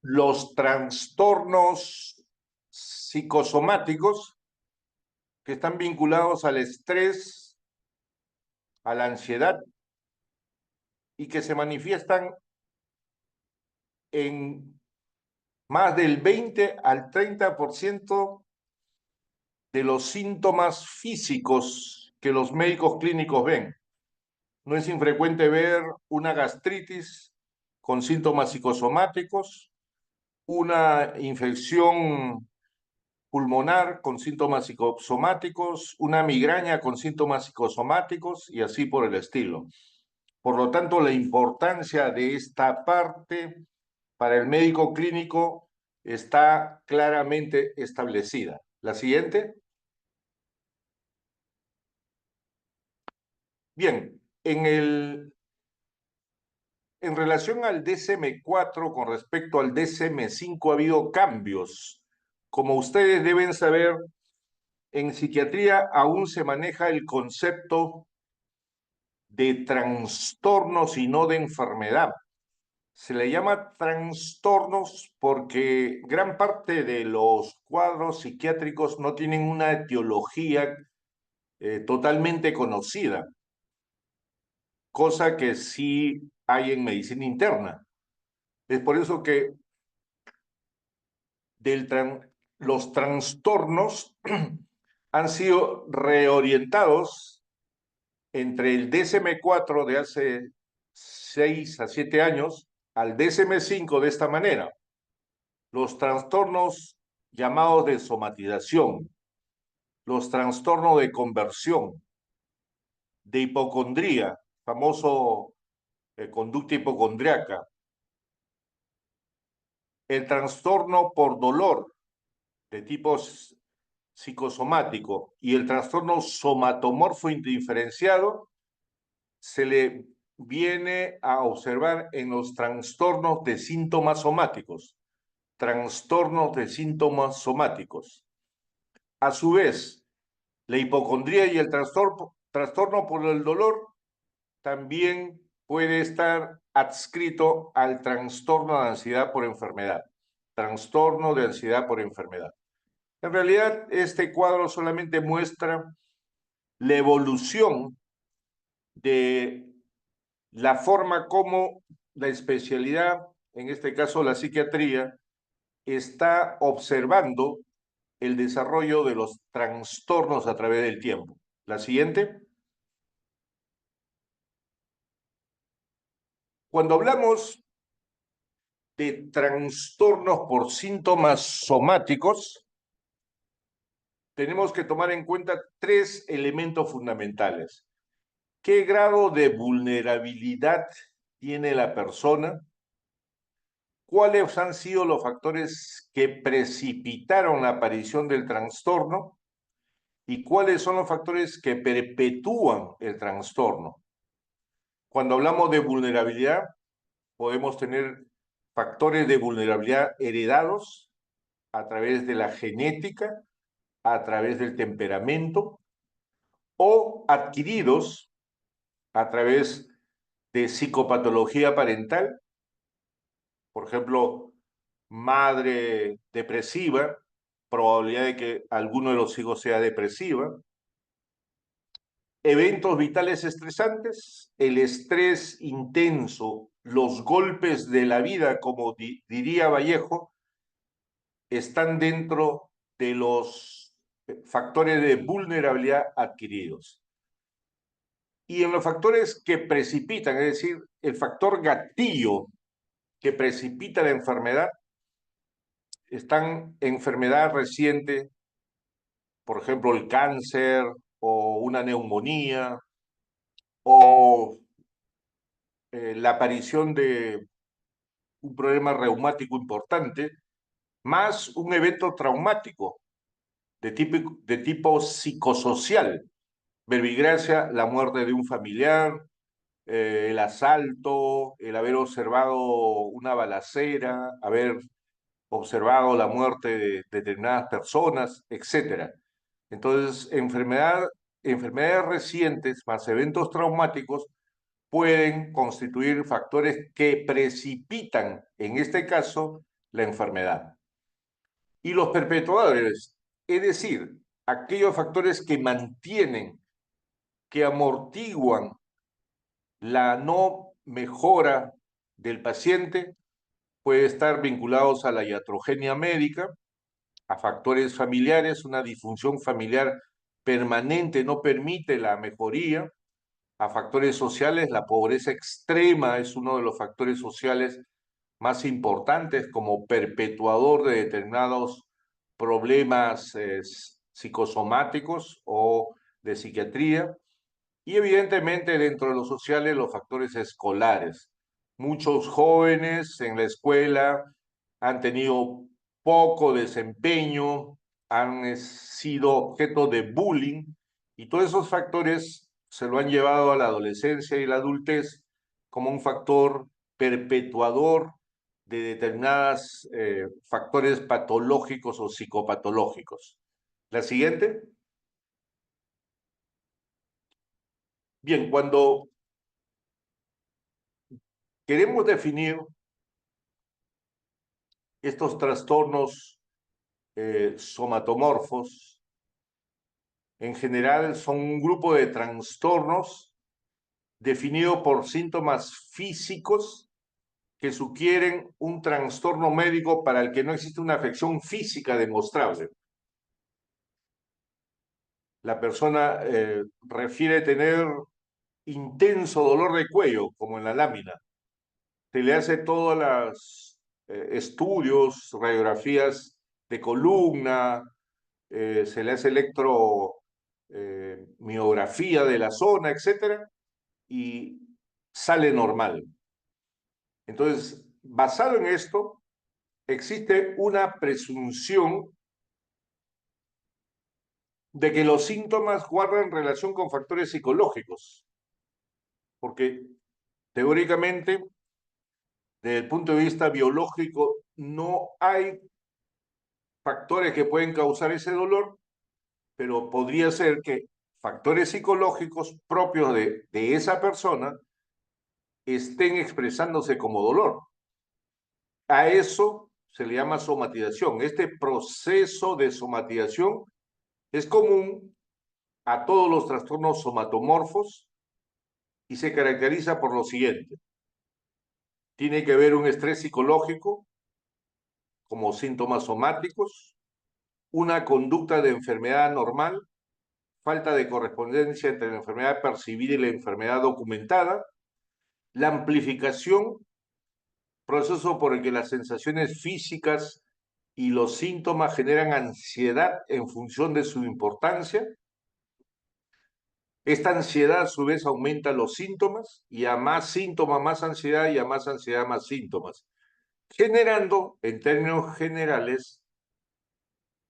Los trastornos psicosomáticos que están vinculados al estrés, a la ansiedad y que se manifiestan en más del 20 al 30% de los síntomas físicos que los médicos clínicos ven. No es infrecuente ver una gastritis con síntomas psicosomáticos, una infección pulmonar con síntomas psicosomáticos, una migraña con síntomas psicosomáticos y así por el estilo. Por lo tanto, la importancia de esta parte para el médico clínico está claramente establecida. La siguiente. Bien, en relación al DSM-4 con respecto al DSM-5 ha habido cambios. Como ustedes deben saber, en psiquiatría aún se maneja el concepto de trastornos y no de enfermedad. Se le llama trastornos porque gran parte de los cuadros psiquiátricos no tienen una etiología totalmente conocida, cosa que sí hay en medicina interna. Es por eso que los trastornos han sido reorientados entre el DSM-4 de hace 6 a 7 años al DSM-5 de esta manera. Los trastornos llamados de somatización, los trastornos de conversión, de hipocondría, famoso conducta hipocondriaca, el trastorno por dolor de tipo psicosomático y el trastorno somatomorfo indiferenciado se le viene a observar en los trastornos de síntomas somáticos. Trastornos de síntomas somáticos. A su vez, la hipocondría y el trastorno por el dolor también puede estar adscrito al trastorno de ansiedad por enfermedad. Trastorno de ansiedad por enfermedad. En realidad, este cuadro solamente muestra la evolución de la forma como la especialidad, en este caso la psiquiatría, está observando el desarrollo de los trastornos a través del tiempo. La siguiente. Cuando hablamos de trastornos por síntomas somáticos, tenemos que tomar en cuenta 3 elementos fundamentales. ¿Qué grado de vulnerabilidad tiene la persona? ¿Cuáles han sido los factores que precipitaron la aparición del trastorno? ¿Y cuáles son los factores que perpetúan el trastorno? Cuando hablamos de vulnerabilidad, podemos tener factores de vulnerabilidad heredados a través de la genética, a través del temperamento, o adquiridos a través de psicopatología parental, por ejemplo, madre depresiva, probabilidad de que alguno de los hijos sea depresiva, eventos vitales estresantes, el estrés intenso, los golpes de la vida, como diría Vallejo, están dentro de los factores de vulnerabilidad adquiridos. Y en los factores que precipitan, es decir, el factor gatillo que precipita la enfermedad, están enfermedad reciente, por ejemplo, el cáncer o una neumonía o la aparición de un problema reumático importante, más un evento traumático de tipo psicosocial, verbigracia, la muerte de un familiar, el asalto, el haber observado una balacera, haber observado la muerte de determinadas personas, etcétera. Entonces, enfermedades recientes más eventos traumáticos pueden constituir factores que precipitan, en este caso, la enfermedad. Y los perpetuadores, es decir, aquellos factores que mantienen, que amortiguan la no mejora del paciente, puede estar vinculados a la iatrogenia médica, a factores familiares, una disfunción familiar permanente no permite la mejoría, a factores sociales, la pobreza extrema es uno de los factores sociales más importantes como perpetuador de determinados problemas psicosomáticos o de psiquiatría. Y evidentemente dentro de los sociales los factores escolares. Muchos jóvenes en la escuela han tenido poco desempeño, han sido objeto de bullying y todos esos factores se lo han llevado a la adolescencia y la adultez como un factor perpetuador de determinados factores patológicos o psicopatológicos. La siguiente. Bien, cuando queremos definir estos trastornos somatomorfos, en general son un grupo de trastornos definido por síntomas físicos que sugieren un trastorno médico para el que no existe una afección física demostrable. La persona refiere tener intenso dolor de cuello, como en la lámina. Se le hace todos los estudios, radiografías de columna, se le hace electromiografía de la zona, etcétera, y sale normal. Entonces, basado en esto, existe una presunción de que los síntomas guardan relación con factores psicológicos, porque teóricamente, desde el punto de vista biológico, no hay factores que pueden causar ese dolor, pero podría ser que factores psicológicos propios de esa persona estén expresándose como dolor. A eso se le llama somatización. Este proceso de somatización es común a todos los trastornos somatomorfos y se caracteriza por lo siguiente. Tiene que haber un estrés psicológico como síntomas somáticos, una conducta de enfermedad normal, falta de correspondencia entre la enfermedad percibida y la enfermedad documentada, la amplificación, proceso por el que las sensaciones físicas y los síntomas generan ansiedad en función de su importancia. Esta ansiedad a su vez aumenta los síntomas y a más síntomas más ansiedad y a más ansiedad más síntomas, generando en términos generales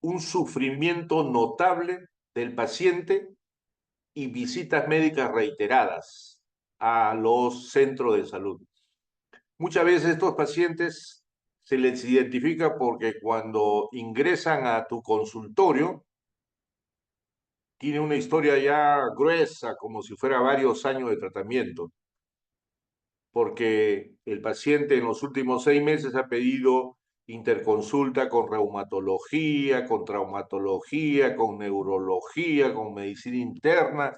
un sufrimiento notable del paciente y visitas médicas reiteradas a los centros de salud. Muchas veces estos pacientes se les identifica porque cuando ingresan a tu consultorio, tiene una historia ya gruesa, como si fuera varios años de tratamiento, porque el paciente en los últimos 6 meses ha pedido interconsulta con reumatología, con traumatología, con neurología, con medicina interna.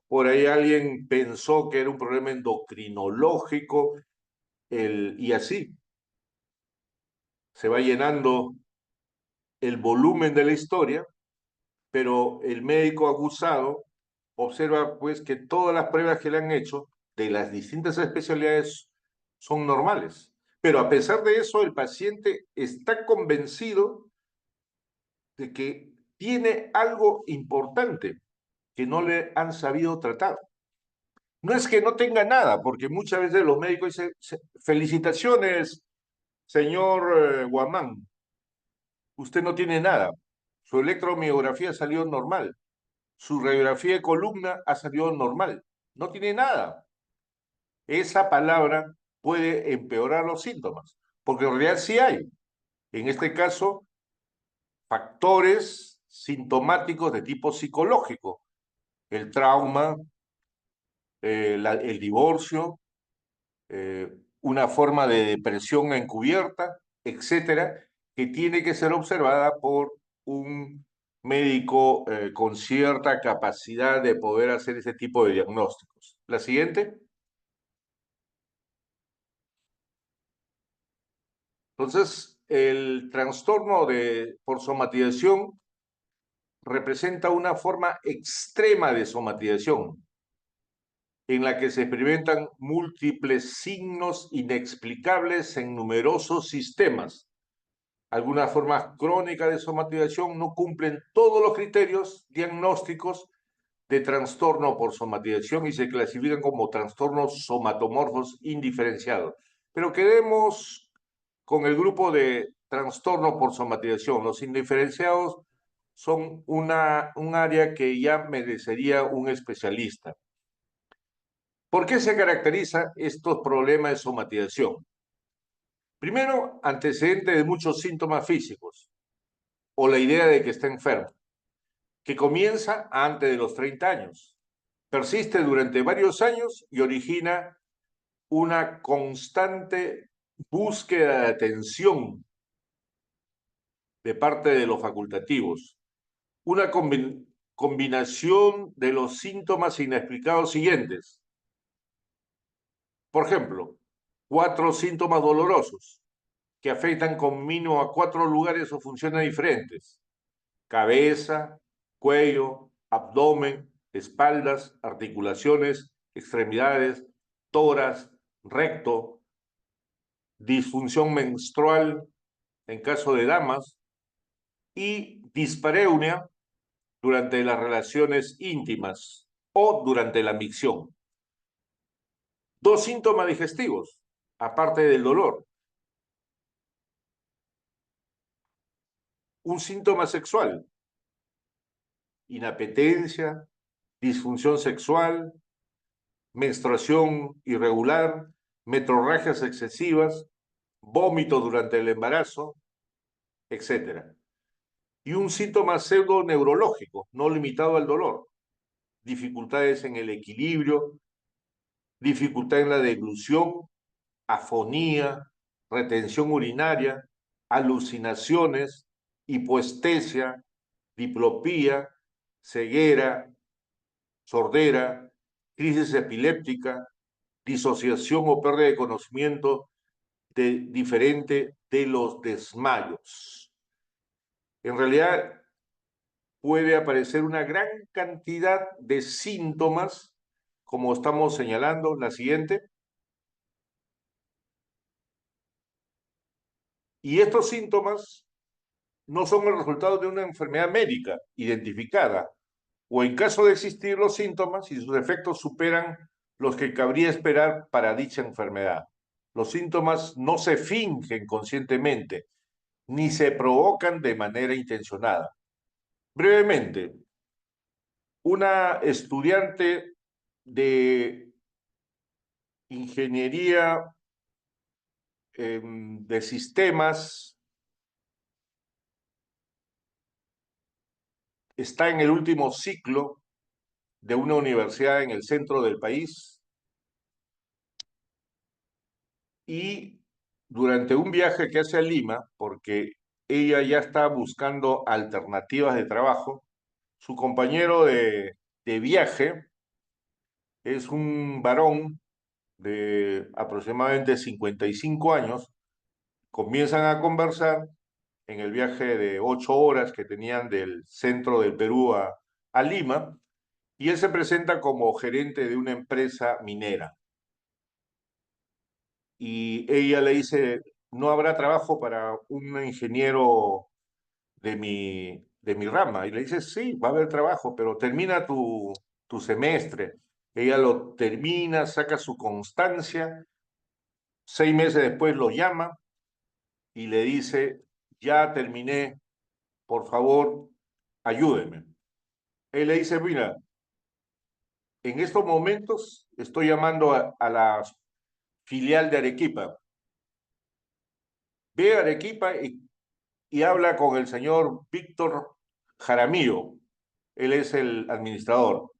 Por ahí alguien pensó que era un problema endocrinológico, y así se va llenando el volumen de la historia, pero el médico acusado observa pues que todas las pruebas que le han hecho de las distintas especialidades son normales. Pero a pesar de eso, el paciente está convencido de que tiene algo importante que no le han sabido tratar. No es que no tenga nada, porque muchas veces los médicos dicen, felicitaciones, señor Guamán, usted no tiene nada. Su electromiografía salió normal. Su radiografía de columna ha salido normal. No tiene nada. Esa palabra puede empeorar los síntomas, porque en realidad sí hay. En este caso, factores sintomáticos de tipo psicológico. El trauma, el divorcio, una forma de depresión encubierta, etcétera, que tiene que ser observada por un médico con cierta capacidad de poder hacer ese tipo de diagnósticos. La siguiente. Entonces, el trastorno por somatización representa una forma extrema de somatización en la que se experimentan múltiples signos inexplicables en numerosos sistemas. Algunas formas crónicas de somatización no cumplen todos los criterios diagnósticos de trastorno por somatización y se clasifican como trastornos somatomorfos indiferenciados. Pero quedemos con el grupo de trastornos por somatización. Los indiferenciados son un área que ya merecería un especialista. ¿Por qué se caracterizan estos problemas de somatización? Primero, antecedente de muchos síntomas físicos o la idea de que está enfermo, que comienza antes de los 30 años, persiste durante varios años y origina una constante búsqueda de atención de parte de los facultativos, una combinación de los síntomas inexplicados siguientes. Por ejemplo, 4 síntomas dolorosos que afectan con mínimo a 4 lugares o funciones diferentes: cabeza, cuello, abdomen, espaldas, articulaciones, extremidades, tórax, recto, disfunción menstrual en caso de damas y dispareunia durante las relaciones íntimas o durante la micción. 2 síntomas digestivos, aparte del dolor. Un síntoma sexual, inapetencia, disfunción sexual, menstruación irregular, metrorragias excesivas, vómito durante el embarazo, etc. Y un síntoma pseudoneurológico, no limitado al dolor, dificultades en el equilibrio, dificultad en la deglución, afonía, retención urinaria, alucinaciones, hipoestesia, diplopía, ceguera, sordera, crisis epiléptica, disociación o pérdida de conocimiento diferente de los desmayos. En realidad puede aparecer una gran cantidad de síntomas, como estamos señalando. La siguiente. Y estos síntomas no son el resultado de una enfermedad médica identificada, o en caso de existir los síntomas, si sus efectos superan los que cabría esperar para dicha enfermedad. Los síntomas no se fingen conscientemente, ni se provocan de manera intencionada. Brevemente, una estudiante de ingeniería de sistemas está en el último ciclo de una universidad en el centro del país y durante un viaje que hace a Lima, porque ella ya está buscando alternativas de trabajo, su compañero de viaje es un varón de aproximadamente 55 años. Comienzan a conversar en el viaje de 8 horas que tenían del centro del Perú a Lima, y él se presenta como gerente de una empresa minera. Y ella le dice, no habrá trabajo para un ingeniero de mi rama. Y le dice, sí, va a haber trabajo, pero termina tu semestre. Ella lo termina, saca su constancia, 6 meses después lo llama y le dice, ya terminé, por favor, ayúdeme. Él le dice, mira, en estos momentos estoy llamando a la filial de Arequipa. Ve a Arequipa y habla con el señor Víctor Jaramillo. Él es el administrador.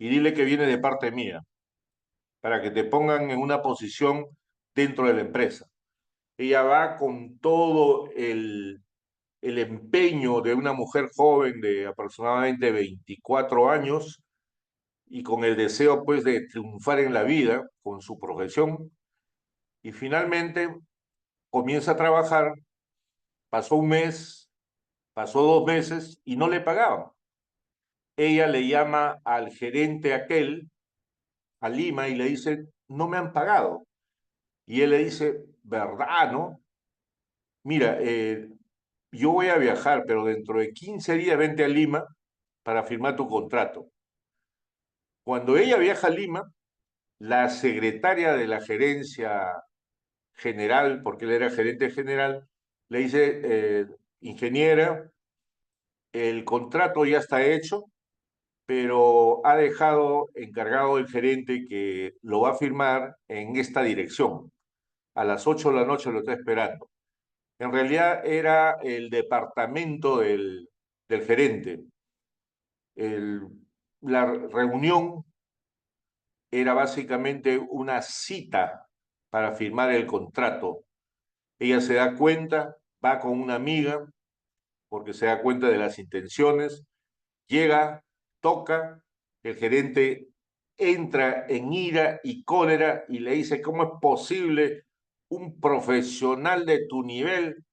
y dile que viene de parte mía, para que te pongan en una posición dentro de la empresa. Ella va con todo el empeño de una mujer joven de aproximadamente 24 años y con el deseo pues de triunfar en la vida con su profesión y finalmente comienza a trabajar, pasó un mes, pasó 2 meses y no le pagaban. Ella le llama al gerente aquel, a Lima, y le dice, no me han pagado. Y él le dice, ¿verdad, no? Mira, yo voy a viajar, pero dentro de 15 días vente a Lima para firmar tu contrato. Cuando ella viaja a Lima, la secretaria de la gerencia general, porque él era gerente general, le dice, ingeniera, el contrato ya está hecho, pero ha dejado encargado el gerente que lo va a firmar en esta dirección. A las 8 de la noche lo está esperando. En realidad era el departamento del gerente. El- la reunión era básicamente una cita para firmar el contrato. Ella se da cuenta, va con una amiga, porque se da cuenta de las intenciones, llega, toca, el gerente entra en ira y cólera y le dice, ¿cómo es posible un profesional de tu nivel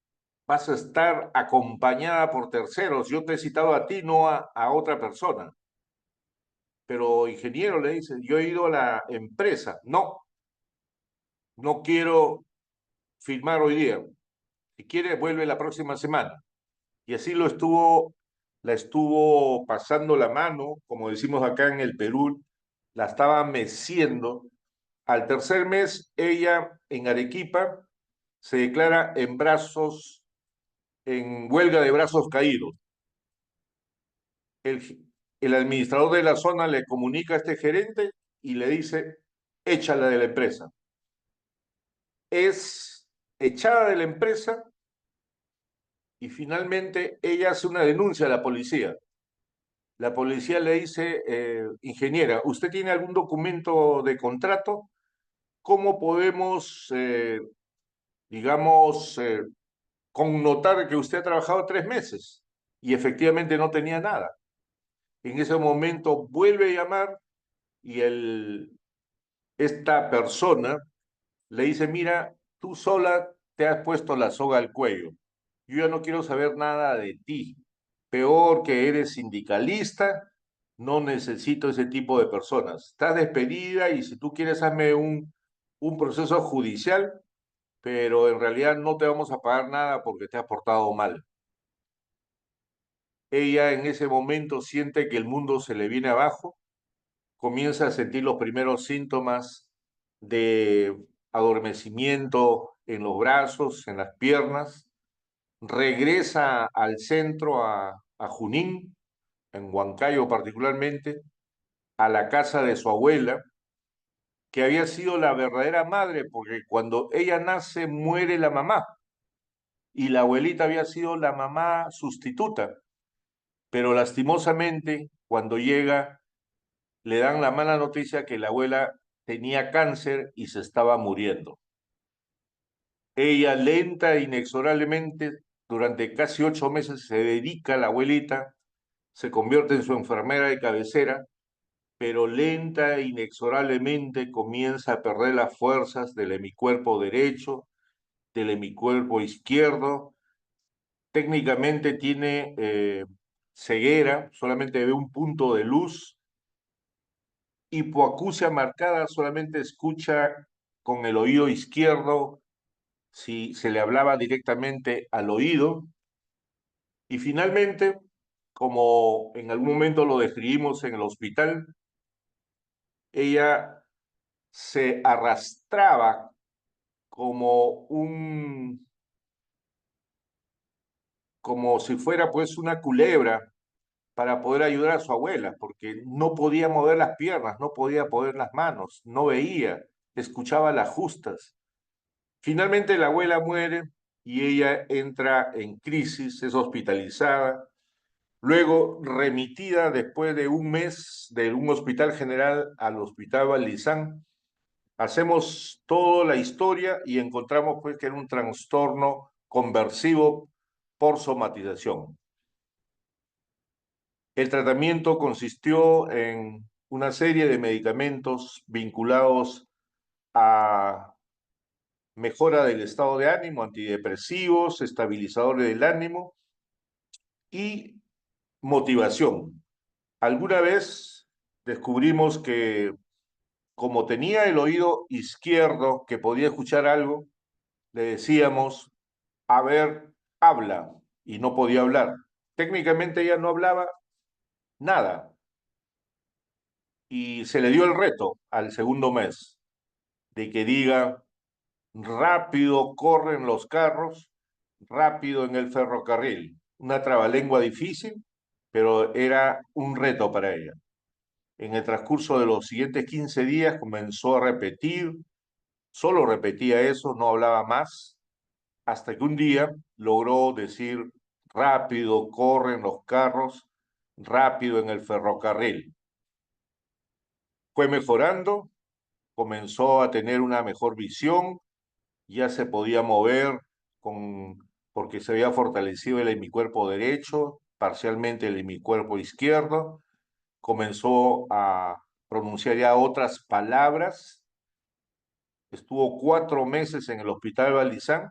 vas a estar acompañada por terceros? Yo te he citado a ti, no a otra persona. Pero ingeniero le dice, yo he ido a la empresa. No, no quiero firmar hoy día. Si quiere, vuelve la próxima semana. Y así la estuvo pasando la mano, como decimos acá en el Perú, la estaba meciendo. Al tercer mes, ella en Arequipa se declara en huelga de brazos caídos. El, el administrador de la zona le comunica a este gerente y le dice, échala de la empresa. Es echada de la empresa y finalmente ella hace una denuncia a la policía. La policía le dice, ingeniera, ¿usted tiene algún documento de contrato? ¿Cómo podemos, digamos, connotar que usted ha trabajado 3 meses? Y efectivamente no tenía nada. En ese momento vuelve a llamar y esta persona le dice, mira, tú sola te has puesto la soga al cuello. Yo ya no quiero saber nada de ti. Peor que eres sindicalista, no necesito ese tipo de personas. Estás despedida y si tú quieres hazme un proceso judicial, pero en realidad no te vamos a pagar nada porque te has portado mal. Ella en ese momento siente que el mundo se le viene abajo, comienza a sentir los primeros síntomas de adormecimiento en los brazos, en las piernas, regresa al centro, a Junín, en Huancayo particularmente, a la casa de su abuela, que había sido la verdadera madre, porque cuando ella nace muere la mamá y la abuelita había sido la mamá sustituta, pero lastimosamente cuando llega le dan la mala noticia que la abuela tenía cáncer y se estaba muriendo. Ella lenta e inexorablemente durante casi 8 meses se dedica a la abuelita, se convierte en su enfermera de cabecera, pero lenta e inexorablemente comienza a perder las fuerzas del hemicuerpo derecho, del hemicuerpo izquierdo. Técnicamente tiene ceguera, solamente ve un punto de luz. Hipoacusia marcada, solamente escucha con el oído izquierdo si se le hablaba directamente al oído. Y finalmente, como en algún momento lo describimos en el hospital, ella se arrastraba como como si fuera pues una culebra para poder ayudar a su abuela, porque no podía mover las piernas, no podía mover las manos, no veía, escuchaba las justas. Finalmente la abuela muere y ella entra en crisis, es hospitalizada Luego remitida después de un mes de un hospital general al hospital Balizán. Hacemos toda la historia y encontramos pues que era un trastorno conversivo por somatización. El tratamiento consistió en una serie de medicamentos vinculados a mejora del estado de ánimo, antidepresivos, estabilizadores del ánimo y motivación. Alguna vez descubrimos que como tenía el oído izquierdo que podía escuchar algo, le decíamos, a ver, habla, y no podía hablar. Técnicamente ella no hablaba nada, y se le dio el reto al segundo mes de que diga, rápido corren los carros, rápido en el ferrocarril. Una trabalengua difícil, pero era un reto para ella. En el transcurso de los siguientes 15 días comenzó a repetir, solo repetía eso, no hablaba más, hasta que un día logró decir, rápido corren los carros, rápido en el ferrocarril. Fue mejorando, comenzó a tener una mejor visión, ya se podía mover porque se había fortalecido el hemicuerpo derecho, parcialmente el hemicuerpo izquierdo, comenzó a pronunciar ya otras palabras, estuvo 4 meses en el hospital Balizán,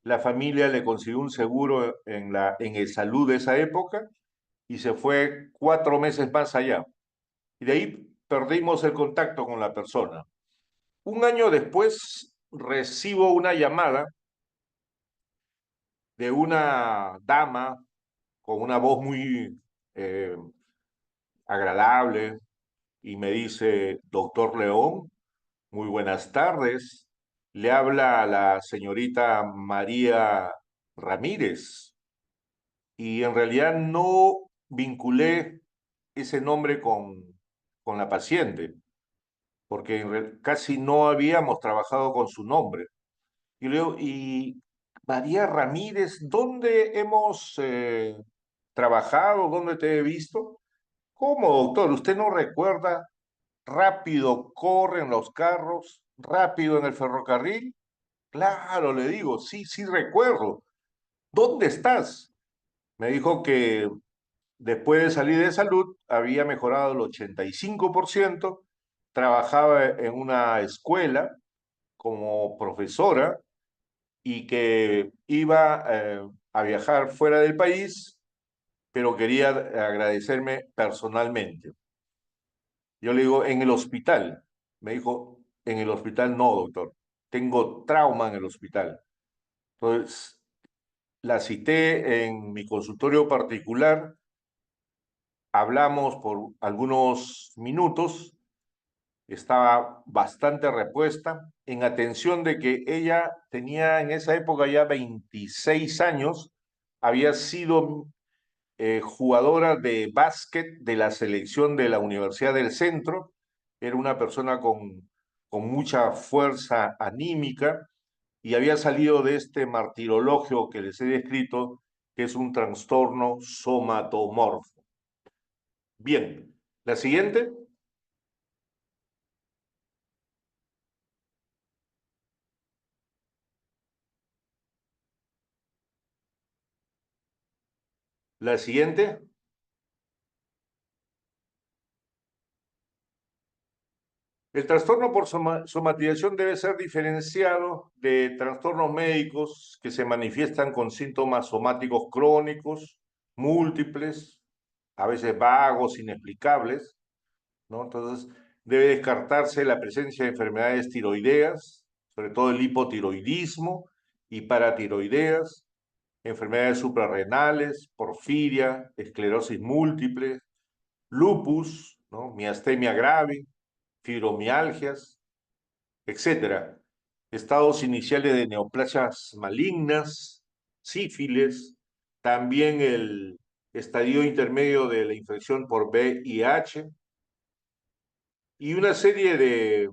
la familia le consiguió un seguro en el salud de esa época y se fue 4 meses más allá. Y de ahí perdimos el contacto con la persona. Un año después recibo una llamada de una dama con una voz muy eh, agradable y me dice, doctor León, muy buenas tardes. Le habla a la señorita María Ramírez. Y en realidad no vinculé ese nombre con la paciente, porque casi no habíamos trabajado con su nombre. Y le digo, y María Ramírez, ¿dónde hemos trabajado? ¿Dónde te he visto? ¿Cómo, doctor? ¿Usted no recuerda? Rápido corren los carros, rápido en el ferrocarril. Claro, le digo, sí, sí recuerdo. ¿Dónde estás? Me dijo que después de salir de salud había mejorado el 85%, trabajaba en una escuela como profesora y que iba a viajar fuera del país, pero quería agradecerme personalmente. Yo le digo, en el hospital. Me dijo, en el hospital no, doctor. Tengo trauma en el hospital. Entonces, la cité en mi consultorio particular, hablamos por algunos minutos, estaba bastante repuesta, en atención de que ella tenía en esa época ya 26 años, había sido jugadora de básquet de la selección de la Universidad del Centro, era una persona con mucha fuerza anímica y había salido de este martirologio que les he descrito, que es un trastorno somatomorfo. Bien, la siguiente. La siguiente. El trastorno por somatización debe ser diferenciado de trastornos médicos que se manifiestan con síntomas somáticos crónicos, múltiples, a veces vagos, inexplicables, ¿no? Entonces, debe descartarse la presencia de enfermedades tiroideas, sobre todo el hipotiroidismo y paratiroideas, enfermedades suprarrenales, porfiria, esclerosis múltiple, lupus, ¿no? Miastenia grave, fibromialgias, etcétera. Estados iniciales de neoplasias malignas, sífilis, también el estadio intermedio de la infección por VIH y una serie de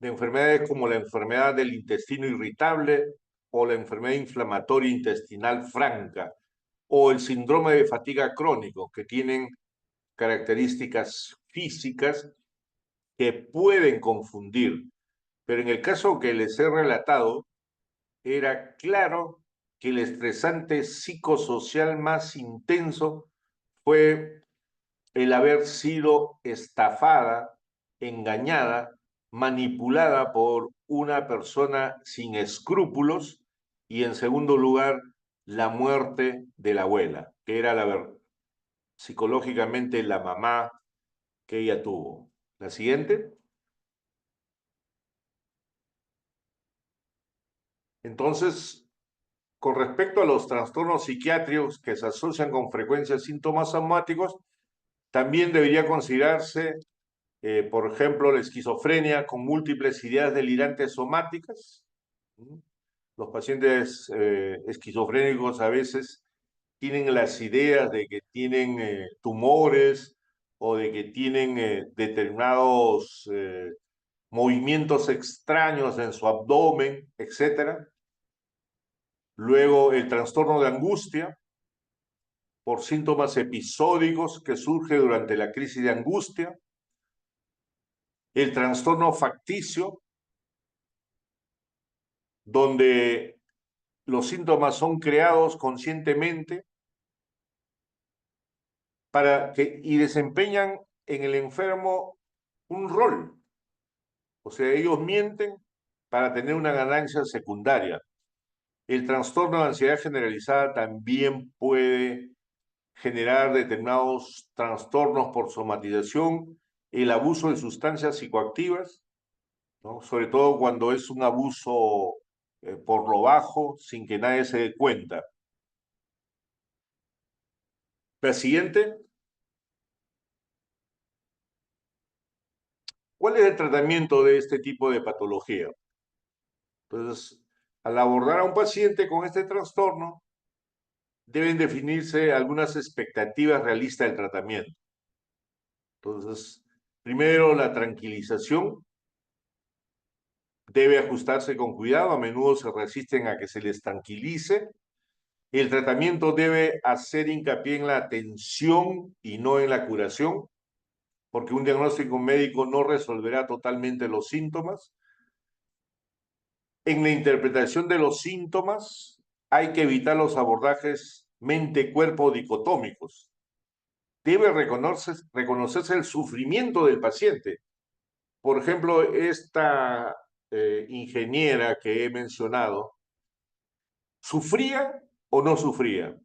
enfermedades como la enfermedad del intestino irritable o la enfermedad inflamatoria intestinal franca. o el síndrome de fatiga crónico, que tienen características físicas que pueden confundir. Pero en el caso que les he relatado, era claro que el estresante psicosocial más intenso fue el haber sido estafada, engañada, manipulada por una persona sin escrúpulos y en segundo lugar, la muerte de la abuela, que era psicológicamente la mamá que ella tuvo. La siguiente. Entonces, con respecto a los trastornos psiquiátricos que se asocian con frecuencia a síntomas somáticos, también debería considerarse, por ejemplo, la esquizofrenia con múltiples ideas delirantes somáticas. Los pacientes esquizofrénicos a veces tienen las ideas de que tienen tumores o de que tienen determinados movimientos extraños en su abdomen, etcétera. Luego, el trastorno de angustia por síntomas episódicos que surge durante la crisis de angustia. El trastorno facticio, donde los síntomas son creados conscientemente y desempeñan en el enfermo un rol. O sea, ellos mienten para tener una ganancia secundaria. El trastorno de ansiedad generalizada también puede generar determinados trastornos por somatización, el abuso de sustancias psicoactivas, ¿no? Sobre todo cuando es un abuso por lo bajo, sin que nadie se dé cuenta. La siguiente. ¿Cuál es el tratamiento de este tipo de patología? Entonces, al abordar a un paciente con este trastorno, deben definirse algunas expectativas realistas del tratamiento. Entonces, primero, la tranquilización debe ajustarse con cuidado, a menudo se resisten a que se les tranquilice. El tratamiento debe hacer hincapié en la atención y no en la curación, porque un diagnóstico médico no resolverá totalmente los síntomas. En la interpretación de los síntomas hay que evitar los abordajes mente-cuerpo dicotómicos. Debe reconocerse el sufrimiento del paciente. Por ejemplo, esta ingeniera que he mencionado, ¿sufría o no sufría?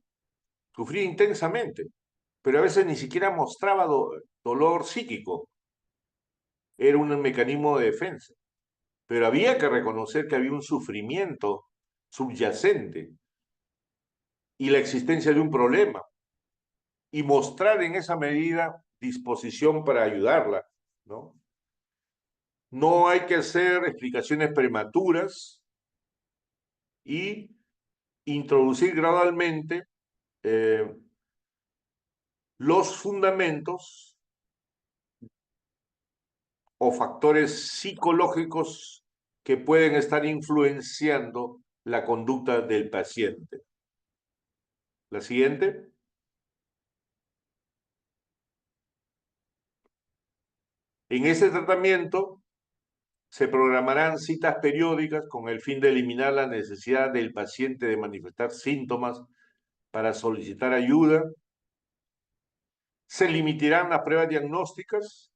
Sufría intensamente, pero a veces ni siquiera mostraba dolor psíquico. Era un mecanismo de defensa. Pero había que reconocer que había un sufrimiento subyacente y la existencia de un problema y mostrar en esa medida disposición para ayudarla, ¿no? No hay que hacer explicaciones prematuras y introducir gradualmente los fundamentos o factores psicológicos que pueden estar influenciando la conducta del paciente. La siguiente. En ese tratamiento se programarán citas periódicas con el fin de eliminar la necesidad del paciente de manifestar síntomas para solicitar ayuda. Se limitarán las pruebas diagnósticas.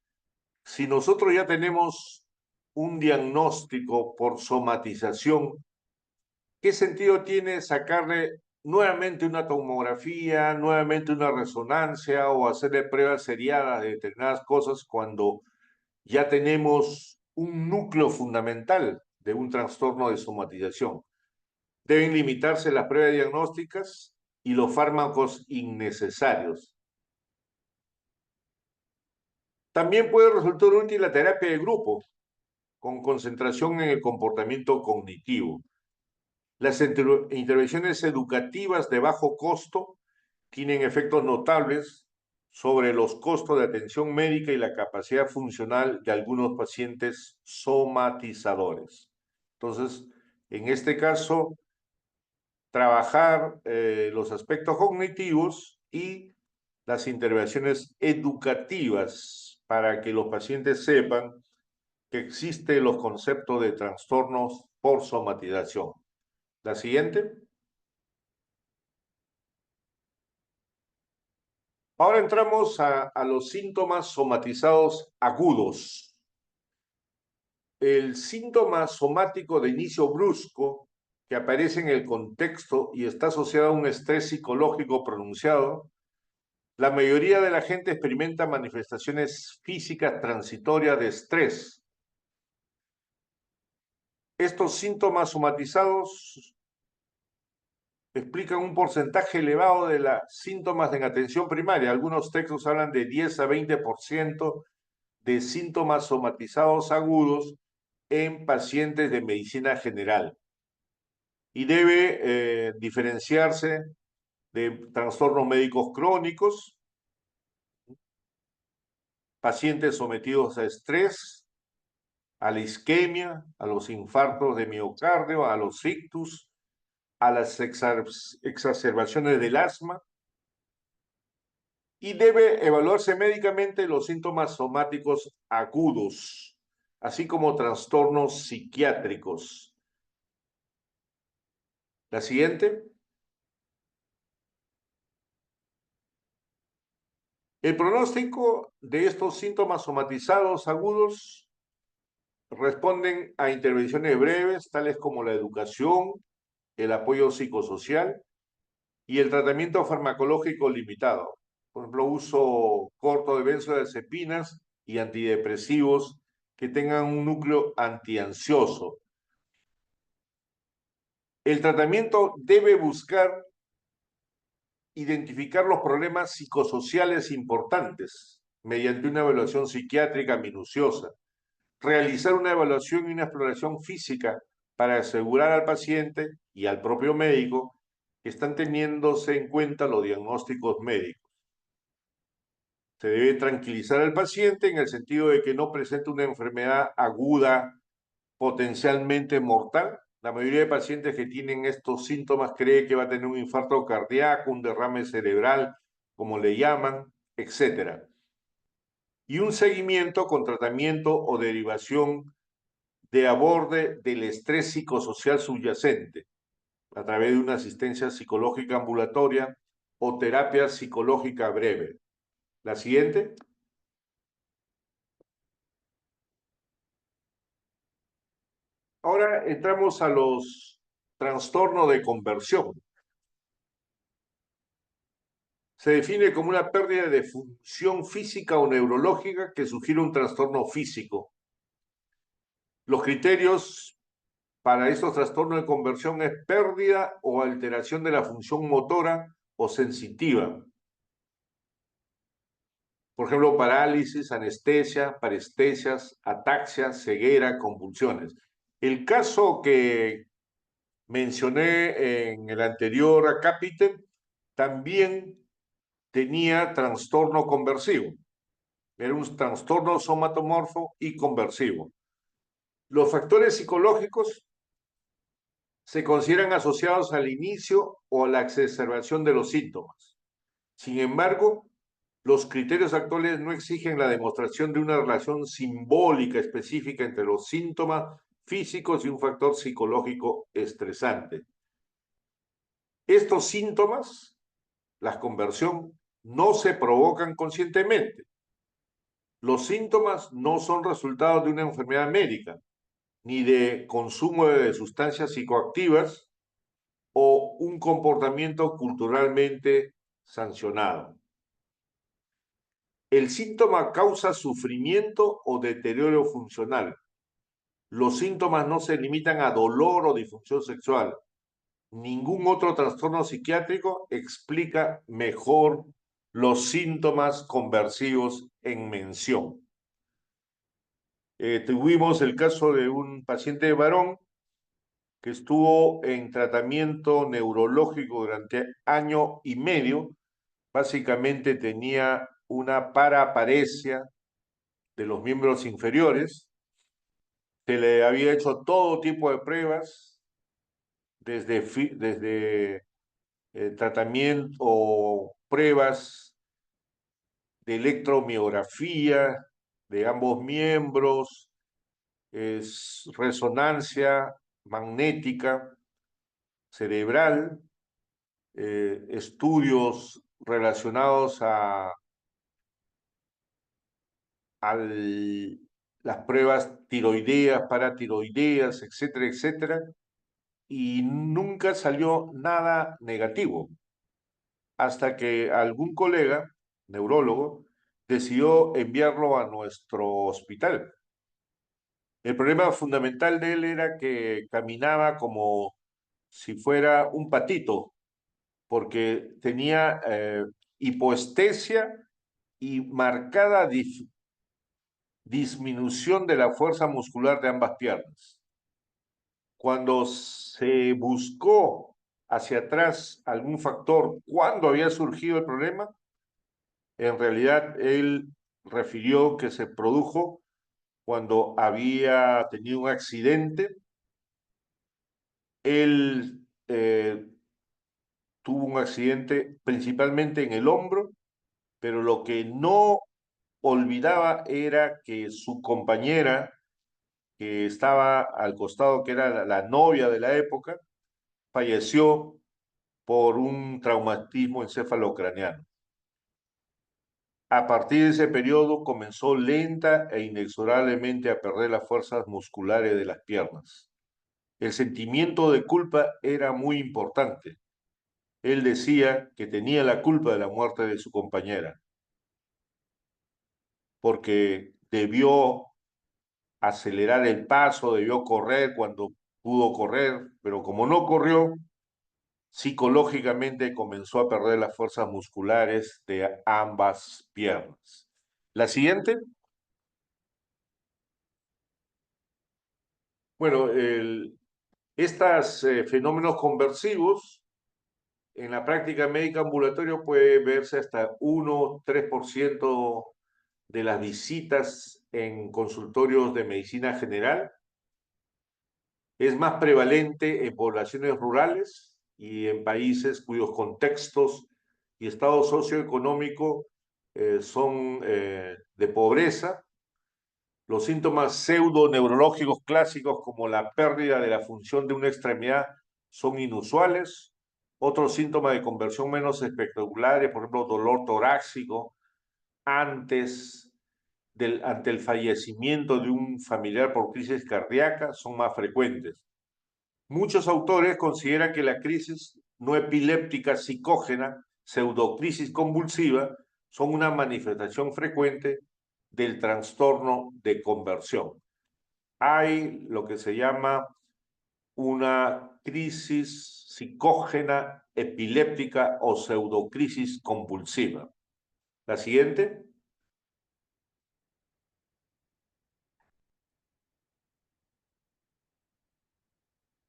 Si nosotros ya tenemos un diagnóstico por somatización, ¿qué sentido tiene sacarle nuevamente una tomografía, nuevamente una resonancia o hacerle pruebas seriadas de determinadas cosas cuando ya tenemos un núcleo fundamental de un trastorno de somatización? Deben limitarse las pruebas diagnósticas y los fármacos innecesarios. También puede resultar útil la terapia de grupo, con concentración en el comportamiento cognitivo. Las intervenciones educativas de bajo costo tienen efectos notables sobre los costos de atención médica y la capacidad funcional de algunos pacientes somatizadores. Entonces, en este caso, trabajar los aspectos cognitivos y las intervenciones educativas para que los pacientes sepan que existen los conceptos de trastornos por somatización. La siguiente. Ahora entramos a los síntomas somatizados agudos. El síntoma somático de inicio brusco que aparece en el contexto y está asociado a un estrés psicológico pronunciado, la mayoría de la gente experimenta manifestaciones físicas transitorias de estrés. Estos síntomas somatizados explican un porcentaje elevado de los síntomas en atención primaria. Algunos textos hablan de 10 a 20% de síntomas somatizados agudos en pacientes de medicina general. Y debe diferenciarse de trastornos médicos crónicos, pacientes sometidos a estrés, a la isquemia, a los infartos de miocardio, a los ictus, a las exacerbaciones del asma, y debe evaluarse médicamente los síntomas somáticos agudos, así como trastornos psiquiátricos. La siguiente. El pronóstico de estos síntomas somatizados agudos responden a intervenciones breves, tales como la educación, el apoyo psicosocial y el tratamiento farmacológico limitado. Por ejemplo, uso corto de benzodiazepinas y antidepresivos que tengan un núcleo antiansioso. El tratamiento debe buscar identificar los problemas psicosociales importantes mediante una evaluación psiquiátrica minuciosa, realizar una evaluación y una exploración física para asegurar al paciente y al propio médico que están teniéndose en cuenta los diagnósticos médicos. Se debe tranquilizar al paciente en el sentido de que no presenta una enfermedad aguda potencialmente mortal. La mayoría de pacientes que tienen estos síntomas cree que va a tener un infarto cardíaco, un derrame cerebral, como le llaman, etc. Y un seguimiento con tratamiento o derivación de aborde del estrés psicosocial subyacente a través de una asistencia psicológica ambulatoria o terapia psicológica breve. La siguiente. Ahora entramos a los trastornos de conversión. Se define como una pérdida de función física o neurológica que sugiere un trastorno físico. Los criterios para estos trastornos de conversión es pérdida o alteración de la función motora o sensitiva. Por ejemplo, parálisis, anestesia, parestesias, ataxia, ceguera, convulsiones. El caso que mencioné en el anterior acápite también tenía trastorno conversivo. Era un trastorno somatomorfo y conversivo. Los factores psicológicos se consideran asociados al inicio o a la exacerbación de los síntomas. Sin embargo, los criterios actuales no exigen la demostración de una relación simbólica específica entre los síntomas físicos y un factor psicológico estresante. Estos síntomas, la conversión, no se provocan conscientemente. Los síntomas no son resultados de una enfermedad médica, ni de consumo de sustancias psicoactivas o un comportamiento culturalmente sancionado. El síntoma causa sufrimiento o deterioro funcional. Los síntomas no se limitan a dolor o disfunción sexual. Ningún otro trastorno psiquiátrico explica mejor los síntomas conversivos en mención. Tuvimos el caso de un paciente varón que estuvo en tratamiento neurológico durante año y medio. Básicamente tenía una paraparesia de los miembros inferiores. Se le había hecho todo tipo de pruebas desde tratamiento o pruebas de electromiografía de ambos miembros, resonancia magnética cerebral, estudios relacionados a las pruebas tiroideas, paratiroideas, etcétera, etcétera, y nunca salió nada negativo, hasta que algún colega, neurólogo, decidió enviarlo a nuestro hospital. El problema fundamental de él era que caminaba como si fuera un patito, porque tenía hipoestesia y marcada disminución de la fuerza muscular de ambas piernas. Cuando se buscó hacia atrás algún factor, cuándo había surgido el problema, en realidad él refirió que se produjo cuando había tenido un accidente. Él tuvo un accidente principalmente en el hombro, pero lo que no olvidaba era que su compañera, que estaba al costado, que era la novia de la época, falleció por un traumatismo encefalocraneano. A partir de ese periodo comenzó lenta e inexorablemente a perder las fuerzas musculares de las piernas. El sentimiento de culpa era muy importante. Él decía que tenía la culpa de la muerte de su compañera, porque debió acelerar el paso, debió correr cuando pudo correr, pero como no corrió, psicológicamente comenzó a perder las fuerzas musculares de ambas piernas. La siguiente, bueno, estos fenómenos conversivos en la práctica médica ambulatoria puede verse hasta 1-3% de las visitas en consultorios de medicina general. Es más prevalente en poblaciones rurales y en países cuyos contextos y estado socioeconómico son de pobreza. Los síntomas pseudoneurológicos clásicos como la pérdida de la función de una extremidad son inusuales. Otros síntomas de conversión menos espectaculares, por ejemplo, dolor torácico ante el fallecimiento de un familiar por crisis cardíaca, son más frecuentes. Muchos autores consideran que la crisis no epiléptica psicógena, pseudocrisis convulsiva, son una manifestación frecuente del trastorno de conversión. Hay lo que se llama una crisis psicógena epiléptica o pseudocrisis convulsiva. La siguiente.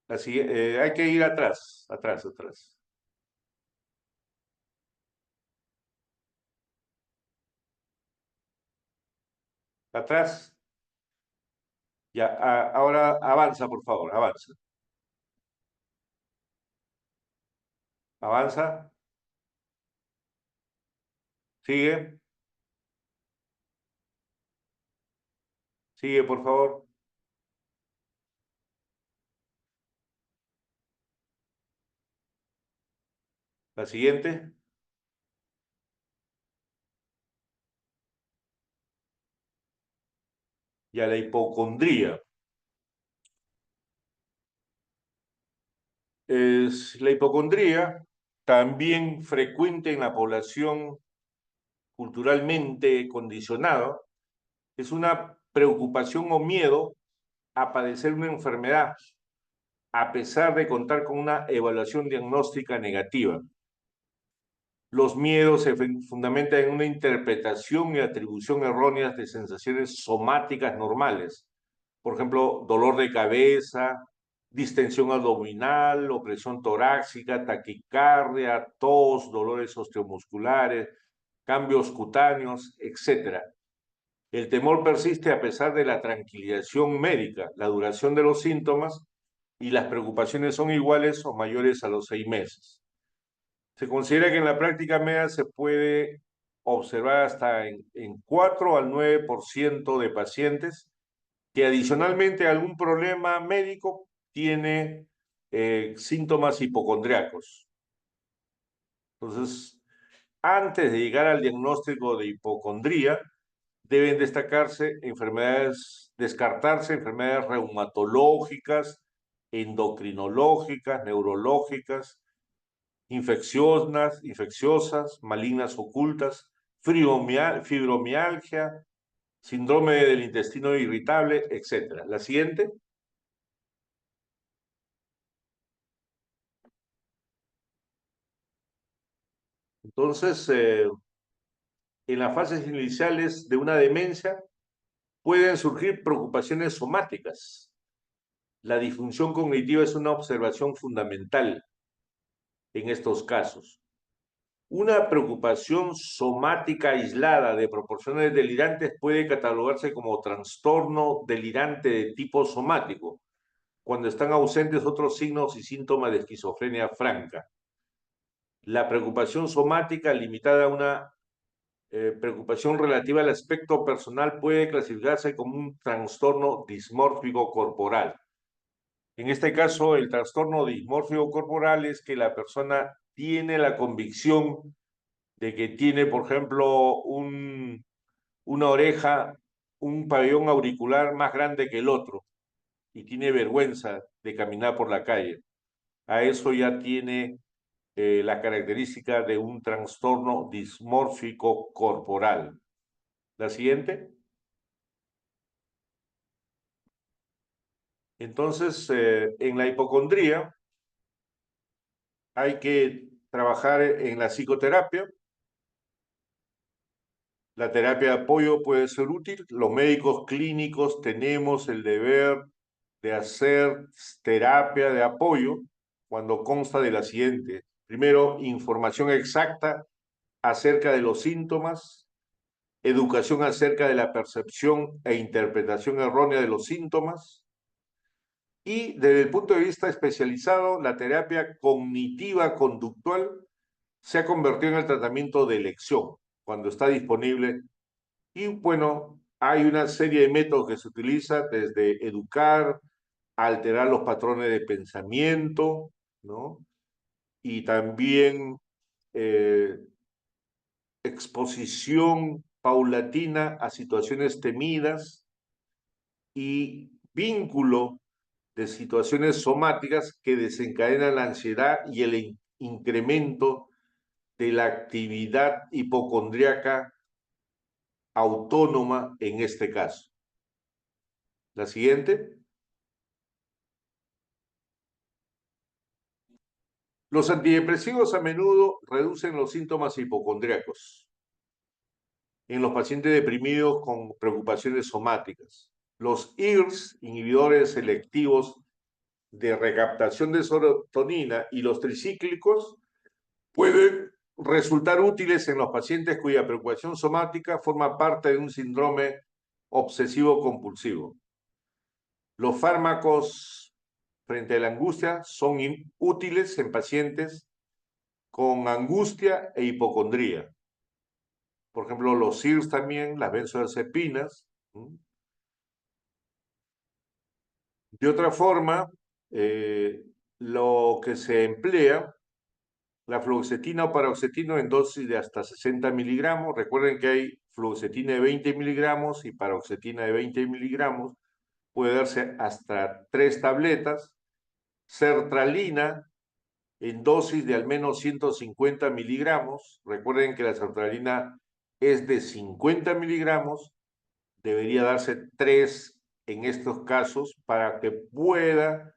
Hay que ir atrás, atrás, atrás. Atrás. Ya, ahora avanza, por favor, avanza. Avanza. Sigue. Sigue, por favor. La siguiente. Ya, la hipocondría. La hipocondría, también frecuente en la población culturalmente condicionada, es una preocupación o miedo a padecer una enfermedad, a pesar de contar con una evaluación diagnóstica negativa. Los miedos se fundamentan en una interpretación y atribución erróneas de sensaciones somáticas normales. Por ejemplo, dolor de cabeza, distensión abdominal, opresión torácica, taquicardia, tos, dolores osteomusculares, cambios cutáneos, etc. El temor persiste a pesar de la tranquilización médica. La duración de los síntomas y las preocupaciones son iguales o mayores a los 6 meses. Se considera que en la práctica media se puede observar hasta en 4 al 9% de pacientes que adicionalmente a algún problema médico tiene síntomas hipocondríacos. Entonces, antes de llegar al diagnóstico de hipocondría, deben descartarse enfermedades reumatológicas, endocrinológicas, neurológicas, infecciosas, malignas ocultas, fibromialgia, síndrome del intestino irritable, etc. La siguiente. Entonces, en las fases iniciales de una demencia pueden surgir preocupaciones somáticas. La disfunción cognitiva es una observación fundamental en estos casos. Una preocupación somática aislada de proporciones delirantes puede catalogarse como trastorno delirante de tipo somático, cuando están ausentes otros signos y síntomas de esquizofrenia franca. La preocupación somática limitada a una preocupación relativa al aspecto personal puede clasificarse como un trastorno dismórfico corporal. En este caso, el trastorno dismórfico corporal es que la persona tiene la convicción de que tiene, por ejemplo, una oreja, un pabellón auricular más grande que el otro y tiene vergüenza de caminar por la calle. A eso ya tiene la característica de un trastorno dismórfico corporal. La siguiente. Entonces, en la hipocondría hay que trabajar en la psicoterapia. La terapia de apoyo puede ser útil. Los médicos clínicos tenemos el deber de hacer terapia de apoyo cuando consta de la siguiente. Primero, información exacta acerca de los síntomas, educación acerca de la percepción e interpretación errónea de los síntomas, y desde el punto de vista especializado, la terapia cognitiva conductual se ha convertido en el tratamiento de elección cuando está disponible. Y bueno, hay una serie de métodos que se utilizan desde educar, alterar los patrones de pensamiento, ¿no? Y también eh, exposición paulatina a situaciones temidas y vínculo de situaciones somáticas que desencadenan la ansiedad y el incremento de la actividad hipocondríaca autónoma en este caso. La siguiente. Los antidepresivos a menudo reducen los síntomas hipocondríacos en los pacientes deprimidos con preocupaciones somáticas. Los IRS, inhibidores selectivos de recaptación de serotonina, y los tricíclicos pueden resultar útiles en los pacientes cuya preocupación somática forma parte de un síndrome obsesivo compulsivo. Los fármacos frente a la angustia son útiles en pacientes con angustia e hipocondría. Por ejemplo, los SIRS también, las benzodiazepinas. De otra forma, lo que se emplea, la fluoxetina o paroxetina en dosis de hasta 60 miligramos. Recuerden que hay fluoxetina de 20 miligramos y paroxetina de 20 miligramos. Puede darse hasta 3 tabletas. Sertralina en dosis de al menos 150 miligramos. Recuerden que la sertralina es de 50 miligramos. Debería darse 3 en estos casos para que pueda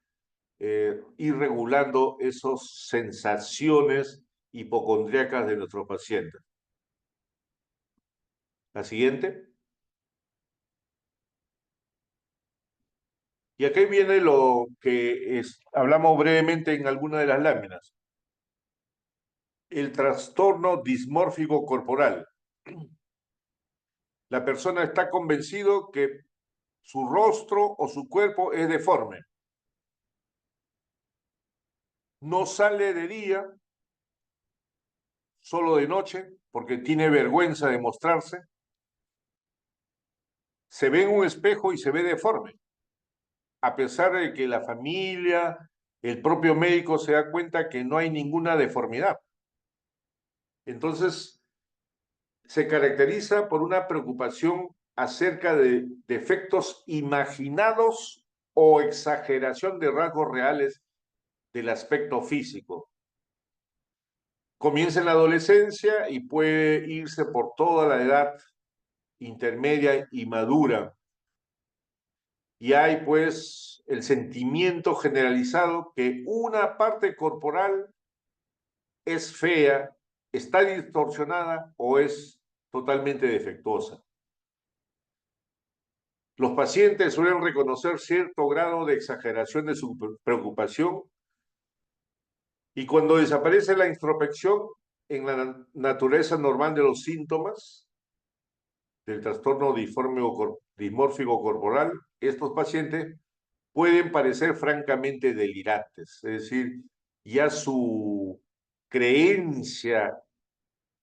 ir regulando esas sensaciones hipocondríacas de nuestros pacientes. La siguiente. Y aquí viene lo que hablamos brevemente en alguna de las láminas. El trastorno dismórfico corporal. La persona está convencido que su rostro o su cuerpo es deforme. no sale de día, solo de noche, porque tiene vergüenza de mostrarse, se ve en un espejo y se ve deforme, a pesar de que la familia, el propio médico se da cuenta que no hay ninguna deformidad. Entonces, se caracteriza por una preocupación acerca de defectos imaginados o exageración de rasgos reales del aspecto físico. Comienza en la adolescencia y puede irse por toda la edad intermedia y madura. Y hay pues el sentimiento generalizado que una parte corporal es fea, está distorsionada o es totalmente defectuosa. Los pacientes suelen reconocer cierto grado de exageración de su preocupación y cuando desaparece la introspección en la naturaleza normal de los síntomas del trastorno dismórfico corporal, estos pacientes pueden parecer francamente delirantes, es decir, ya su creencia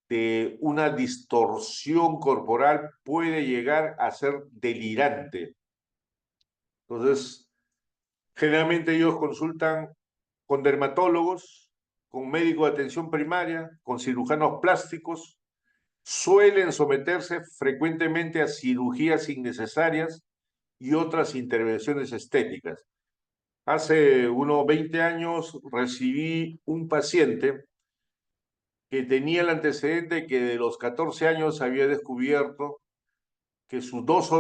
de una distorsión corporal puede llegar a ser delirante. Entonces, generalmente ellos consultan con dermatólogos, con médicos de atención primaria, con cirujanos plásticos, suelen someterse frecuentemente a cirugías innecesarias y otras intervenciones estéticas. Hace unos 20 años recibí un paciente que tenía el antecedente que de los 14 años había descubierto que sus dos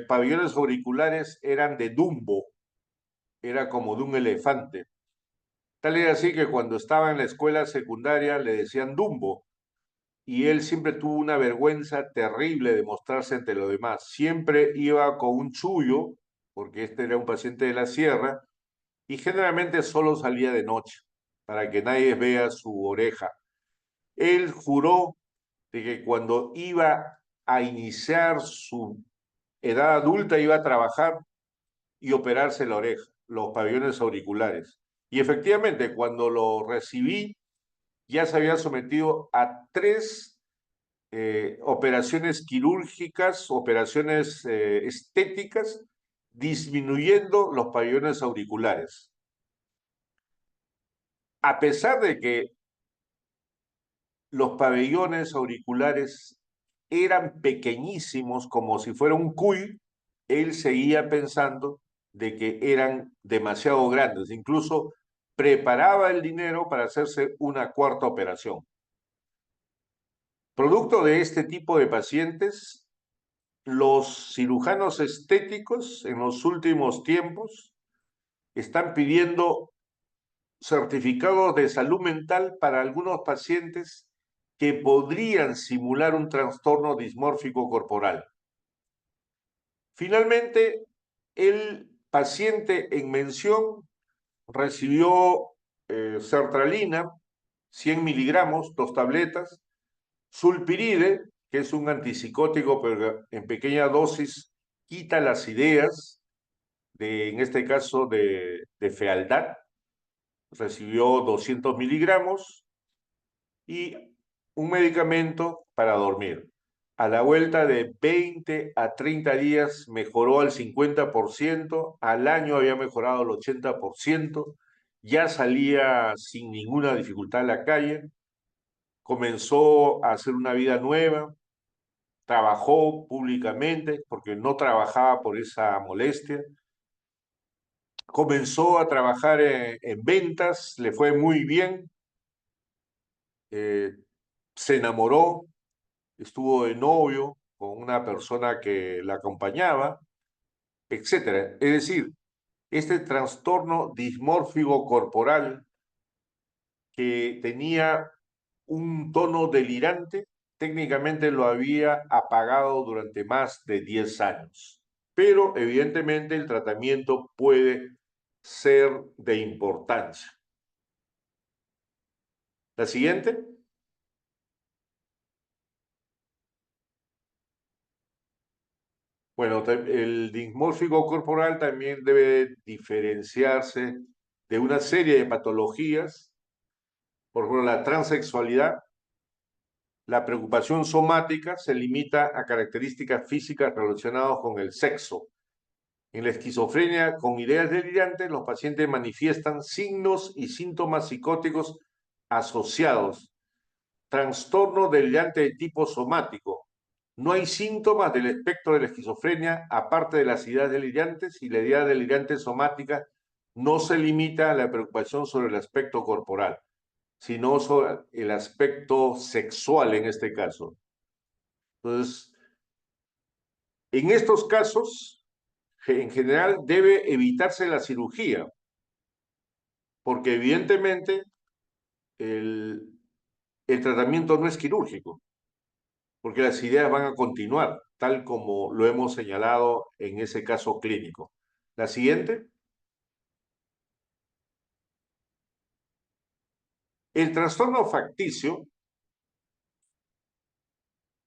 pabellones auriculares eran de Dumbo, era como de un elefante. Tal era así que cuando estaba en la escuela secundaria le decían Dumbo y él siempre tuvo una vergüenza terrible de mostrarse ante los demás. Siempre iba con un chullo, porque este era un paciente de la sierra, y generalmente solo salía de noche para que nadie vea su oreja. Él juró de que cuando iba a iniciar su edad adulta iba a trabajar y operarse la oreja, los pabellones auriculares. Y efectivamente, cuando lo recibí, ya se había sometido a 3 operaciones quirúrgicas, operaciones estéticas, disminuyendo los pabellones auriculares. A pesar de que los pabellones auriculares eran pequeñísimos, como si fuera un cuy, él seguía pensando de que eran demasiado grandes. Incluso preparaba el dinero para hacerse una cuarta operación. Producto de este tipo de pacientes, los cirujanos estéticos en los últimos tiempos están pidiendo certificados de salud mental para algunos pacientes que podrían simular un trastorno dismórfico corporal. Finalmente, el paciente en mención recibió sertralina, 100 miligramos, 2 tabletas, sulpiride, que es un antipsicótico, pero en pequeña dosis quita las ideas, en este caso de fealdad, recibió 200 miligramos y un medicamento para dormir. A la vuelta de 20 a 30 días mejoró al 50%, al año había mejorado al 80%, ya salía sin ninguna dificultad a la calle, comenzó a hacer una vida nueva, trabajó públicamente porque no trabajaba por esa molestia, comenzó a trabajar en ventas, le fue muy bien, eh, se enamoró, estuvo de novio con una persona que la acompañaba, etcétera. Es decir, este trastorno dismórfico corporal que tenía un tono delirante, técnicamente lo había apagado durante más de 10 años. Pero evidentemente el tratamiento puede ser de importancia. La siguiente. Bueno, el dismórfico corporal también debe diferenciarse de una serie de patologías, por ejemplo, la transexualidad. La preocupación somática se limita a características físicas relacionadas con el sexo. En la esquizofrenia con ideas delirantes, los pacientes manifiestan signos y síntomas psicóticos asociados. Trastorno delirante de tipo somático. No hay síntomas del espectro de la esquizofrenia aparte de las ideas delirantes, y la idea delirante somática no se limita a la preocupación sobre el aspecto corporal, sino sobre el aspecto sexual en este caso. Entonces, en estos casos, en general, debe evitarse la cirugía, porque evidentemente el tratamiento no es quirúrgico, porque las ideas van a continuar, tal como lo hemos señalado en ese caso clínico. La siguiente. El trastorno facticio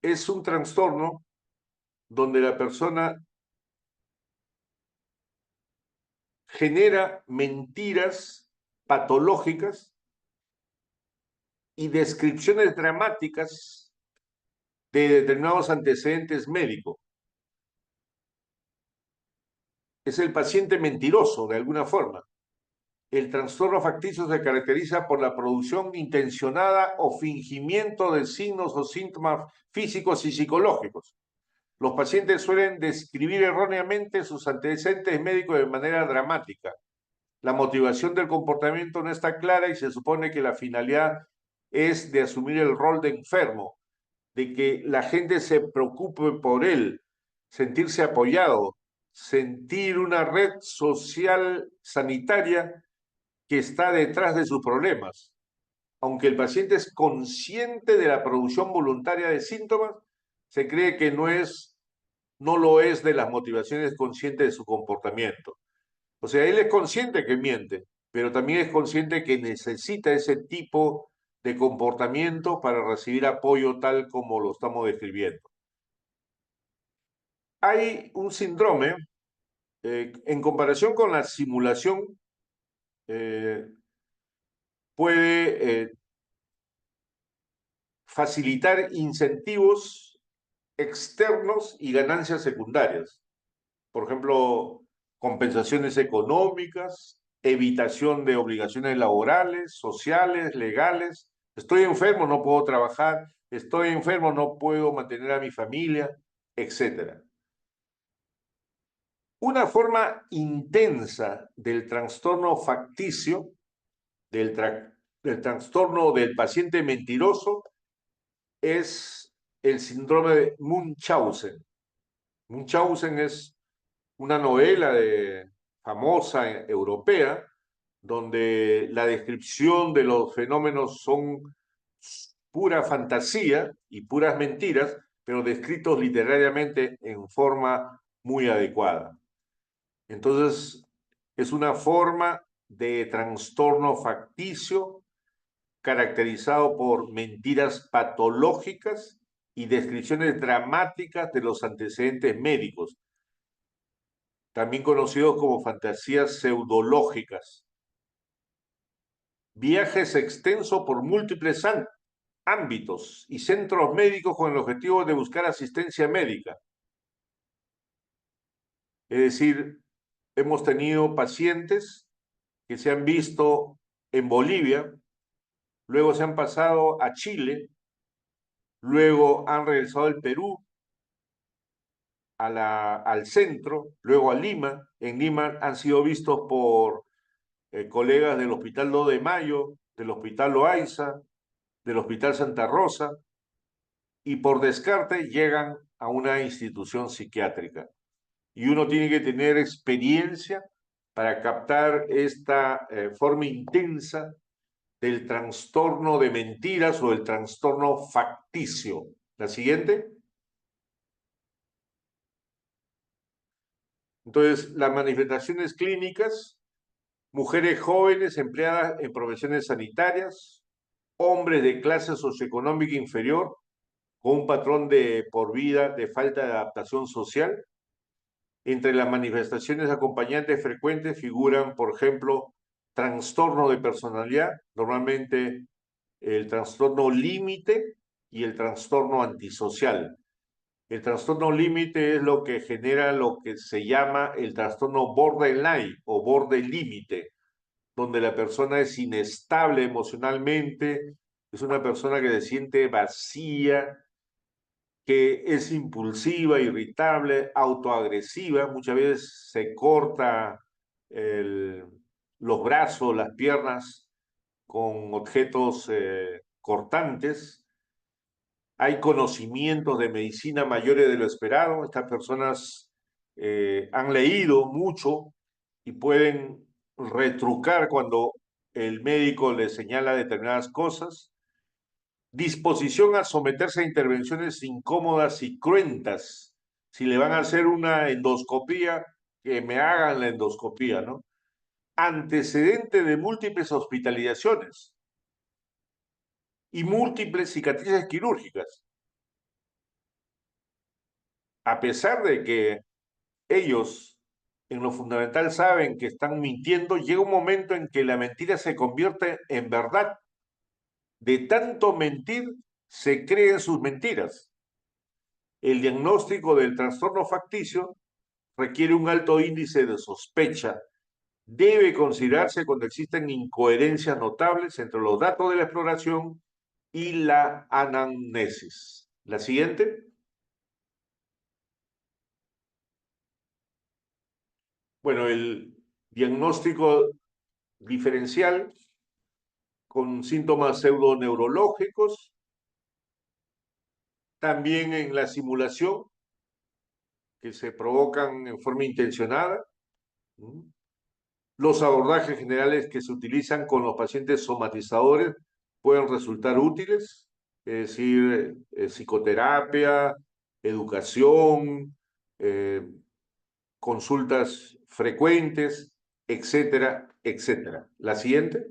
es un trastorno donde la persona genera mentiras patológicas y descripciones dramáticas de determinados antecedentes médicos. Es el paciente mentiroso, de alguna forma. El trastorno facticio se caracteriza por la producción intencionada o fingimiento de signos o síntomas físicos y psicológicos. Los pacientes suelen describir erróneamente sus antecedentes médicos de manera dramática. La motivación del comportamiento no está clara y se supone que la finalidad es de asumir el rol de enfermo, de que la gente se preocupe por él, sentirse apoyado, sentir una red social sanitaria que está detrás de sus problemas. Aunque el paciente es consciente de la producción voluntaria de síntomas, se cree que no lo es de las motivaciones conscientes de su comportamiento. O sea, él es consciente que miente, pero también es consciente que necesita ese tipo de comportamiento para recibir apoyo tal como lo estamos describiendo. Hay un síndrome, en comparación con la simulación, eh, puede facilitar incentivos externos y ganancias secundarias. Por ejemplo, compensaciones económicas, evitación de obligaciones laborales, sociales, legales. Estoy enfermo, no puedo trabajar. Estoy enfermo, no puedo mantener a mi familia, etc. Una forma intensa del trastorno facticio, del trastorno del paciente mentiroso, es el síndrome de Munchausen. Munchausen es una novela famosa europea, donde la descripción de los fenómenos son pura fantasía y puras mentiras, pero descritos literariamente en forma muy adecuada. Entonces, es una forma de trastorno facticio caracterizado por mentiras patológicas y descripciones dramáticas de los antecedentes médicos, también conocidos como fantasías pseudológicas. Viajes extensos por múltiples ámbitos y centros médicos con el objetivo de buscar asistencia médica. Es decir, hemos tenido pacientes que se han visto en Bolivia, luego se han pasado a Chile, luego han regresado al Perú, al centro, luego a Lima. En Lima han sido vistos por colegas del Hospital 2 de Mayo, del Hospital Loaiza, del Hospital Santa Rosa, y por descarte llegan a una institución psiquiátrica. Y uno tiene que tener experiencia para captar esta forma intensa del trastorno de mentiras o del trastorno facticio. La siguiente. Entonces, las manifestaciones clínicas: mujeres jóvenes empleadas en profesiones sanitarias, hombres de clase socioeconómica inferior con un patrón de por vida de falta de adaptación social. Entre las manifestaciones acompañantes frecuentes figuran, por ejemplo, trastorno de personalidad, normalmente el trastorno límite y el trastorno antisocial. El trastorno límite es lo que genera lo que se llama el trastorno borderline o borde límite, donde la persona es inestable emocionalmente, es una persona que se siente vacía, que es impulsiva, irritable, autoagresiva, muchas veces se corta el, los brazos, las piernas con objetos cortantes. Hay conocimientos de medicina mayores de lo esperado. Estas personas han leído mucho y pueden retrucar cuando el médico les señala determinadas cosas. Disposición a someterse a intervenciones incómodas y cruentas. Si le van a hacer una endoscopía, que me hagan la endoscopía, ¿no? Antecedente de múltiples hospitalizaciones y múltiples cicatrices quirúrgicas. A pesar de que ellos en lo fundamental saben que están mintiendo, llega un momento en que la mentira se convierte en verdad. De tanto mentir, se creen sus mentiras. El diagnóstico del trastorno facticio requiere un alto índice de sospecha. Debe considerarse cuando existen incoherencias notables entre los datos de la exploración y la anamnesis. La siguiente. Bueno, el diagnóstico diferencial con síntomas pseudoneurológicos, también en la simulación que se provocan en forma intencionada. Los abordajes generales que se utilizan con los pacientes somatizadores pueden resultar útiles, es decir, psicoterapia, educación, eh, consultas frecuentes, etcétera, etcétera. La siguiente.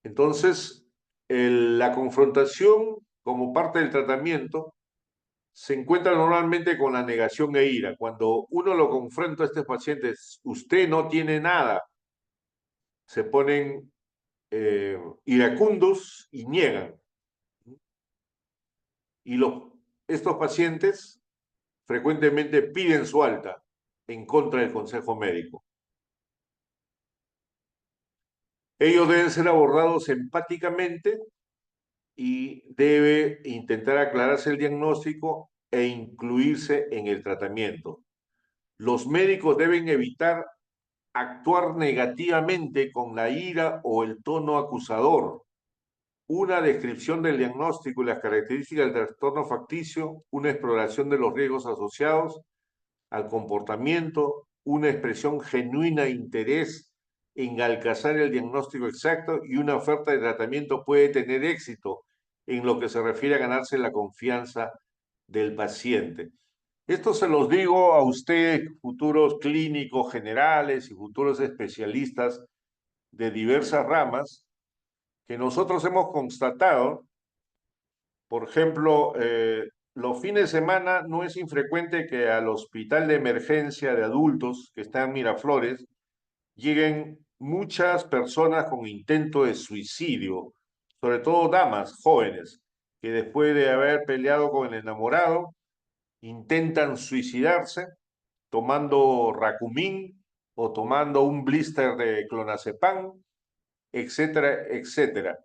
Entonces, la confrontación como parte del tratamiento se encuentra normalmente con la negación e ira. Cuando uno lo confronta a estos pacientes, usted no tiene nada, se ponen iracundos y niegan. Y estos pacientes frecuentemente piden su alta en contra del consejo médico. Ellos deben ser abordados empáticamente y debe intentar aclararse el diagnóstico e incluirse en el tratamiento. Los médicos deben evitar actuar negativamente con la ira o el tono acusador. Una descripción del diagnóstico y las características del trastorno facticio, una exploración de los riesgos asociados al comportamiento, una expresión genuina de interés en alcanzar el diagnóstico exacto y una oferta de tratamiento puede tener éxito en lo que se refiere a ganarse la confianza del paciente. Esto se los digo a ustedes, futuros clínicos generales y futuros especialistas de diversas ramas, que nosotros hemos constatado, por ejemplo, los fines de semana no es infrecuente que al hospital de emergencia de adultos que está en Miraflores lleguen muchas personas con intento de suicidio, sobre todo damas jóvenes, que después de haber peleado con el enamorado, intentan suicidarse tomando Racumín o tomando un blister de clonazepam, etcétera, etcétera.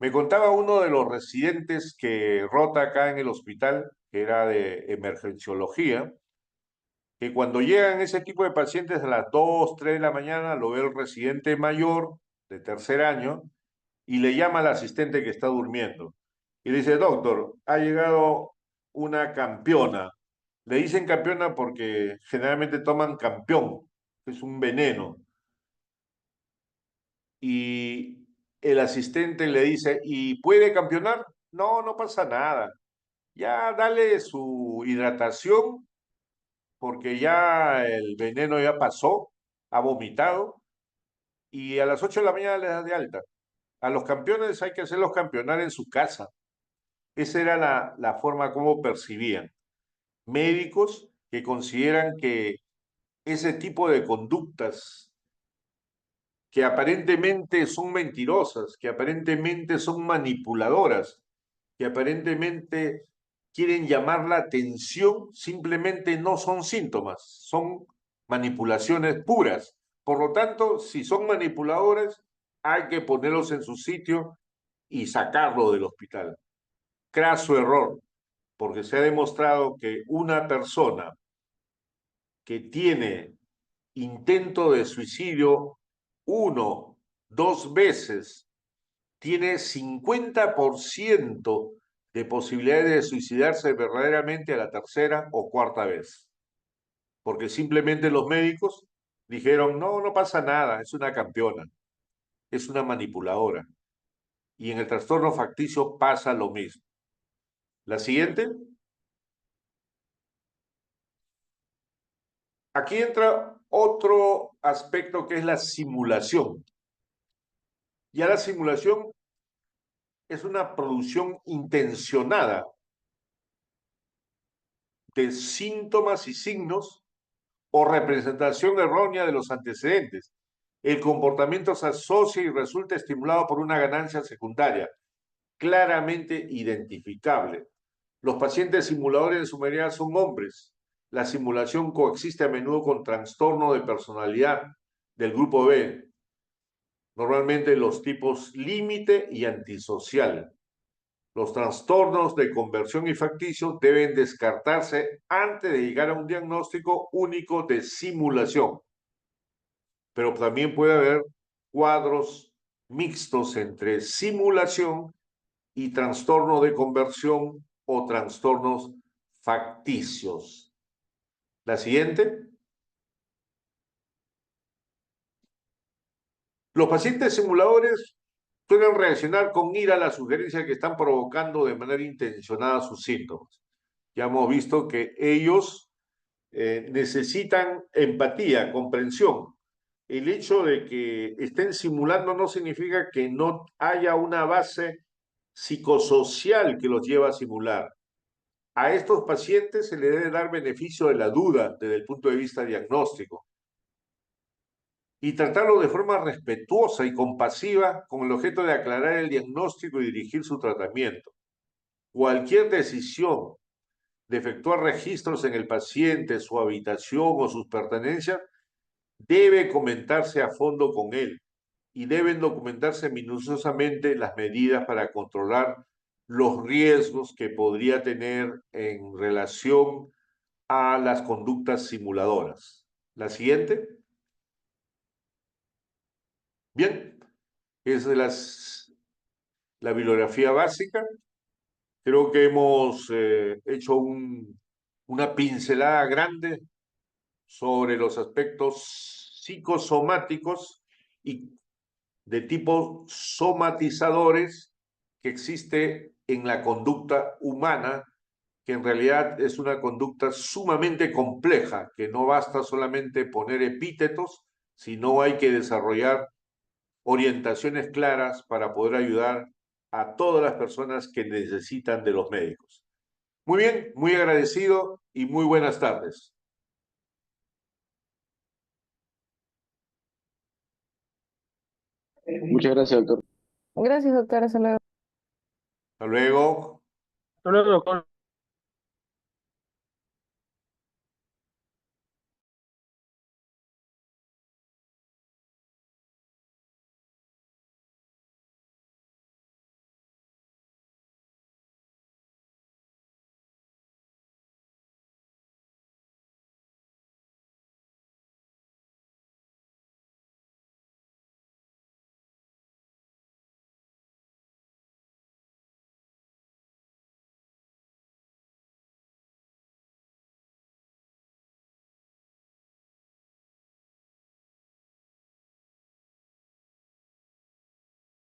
Me contaba uno de los residentes que rota acá en el hospital, que era de emergenciología, que cuando llegan ese tipo de pacientes a las 2, 3 de la mañana, lo ve el residente mayor de tercer año y le llama al asistente que está durmiendo. Y le dice, doctor, ha llegado una campeona. Le dicen campeona porque generalmente toman campeón, que es un veneno. Y el asistente le dice, ¿y puede campeonar? No, no pasa nada. Ya dale su hidratación porque ya el veneno ya pasó, ha vomitado y a las 8 de la mañana le das de alta. A los campeones hay que hacerlos campeonar en su casa. Esa era la forma como percibían. Médicos que consideran que ese tipo de conductas que aparentemente son mentirosas, que aparentemente son manipuladoras, que aparentemente quieren llamar la atención, simplemente no son síntomas, son manipulaciones puras. Por lo tanto, si son manipuladoras, hay que ponerlos en su sitio y sacarlo del hospital. Craso error, porque se ha demostrado que una persona que tiene intento de suicidio 1, 2 veces, tiene 50% de posibilidades de suicidarse verdaderamente a la tercera o cuarta vez. Porque simplemente los médicos dijeron, no, no pasa nada, es una campeona, es una manipuladora. Y en el trastorno facticio pasa lo mismo. La siguiente. Aquí entra otro aspecto que es la simulación. Ya la simulación es una producción intencionada de síntomas y signos o representación errónea de los antecedentes. El comportamiento se asocia y resulta estimulado por una ganancia secundaria, claramente identificable. Los pacientes simuladores en su mayoría son hombres. La simulación coexiste a menudo con trastorno de personalidad del grupo B, normalmente los tipos límite y antisocial. Los trastornos de conversión y facticio deben descartarse antes de llegar a un diagnóstico único de simulación. Pero también puede haber cuadros mixtos entre simulación y trastorno de conversión o trastornos facticios. La siguiente. Los pacientes simuladores suelen reaccionar con ira a la sugerencia que están provocando de manera intencionada sus síntomas. Ya hemos visto que ellos necesitan empatía, comprensión. El hecho de que estén simulando no significa que no haya una base psicosocial que los lleva a simular. A estos pacientes se les debe dar beneficio de la duda desde el punto de vista diagnóstico y tratarlo de forma respetuosa y compasiva con el objeto de aclarar el diagnóstico y dirigir su tratamiento. Cualquier decisión de efectuar registros en el paciente, su habitación o sus pertenencias, debe comentarse a fondo con él y deben documentarse minuciosamente las medidas para controlar los riesgos que podría tener en relación a las conductas simuladoras. La siguiente. Bien, es de la bibliografía básica. Creo que hemos hecho una pincelada grande sobre los aspectos psicosomáticos y de tipo somatizadores que existe en la conducta humana, que en realidad es una conducta sumamente compleja, que no basta solamente poner epítetos, sino hay que desarrollar orientaciones claras para poder ayudar a todas las personas que necesitan de los médicos. Muy bien, muy agradecido y muy buenas tardes. Muchas gracias, doctor. Gracias, doctora. Hasta luego. Hasta luego. Hasta luego, doctor.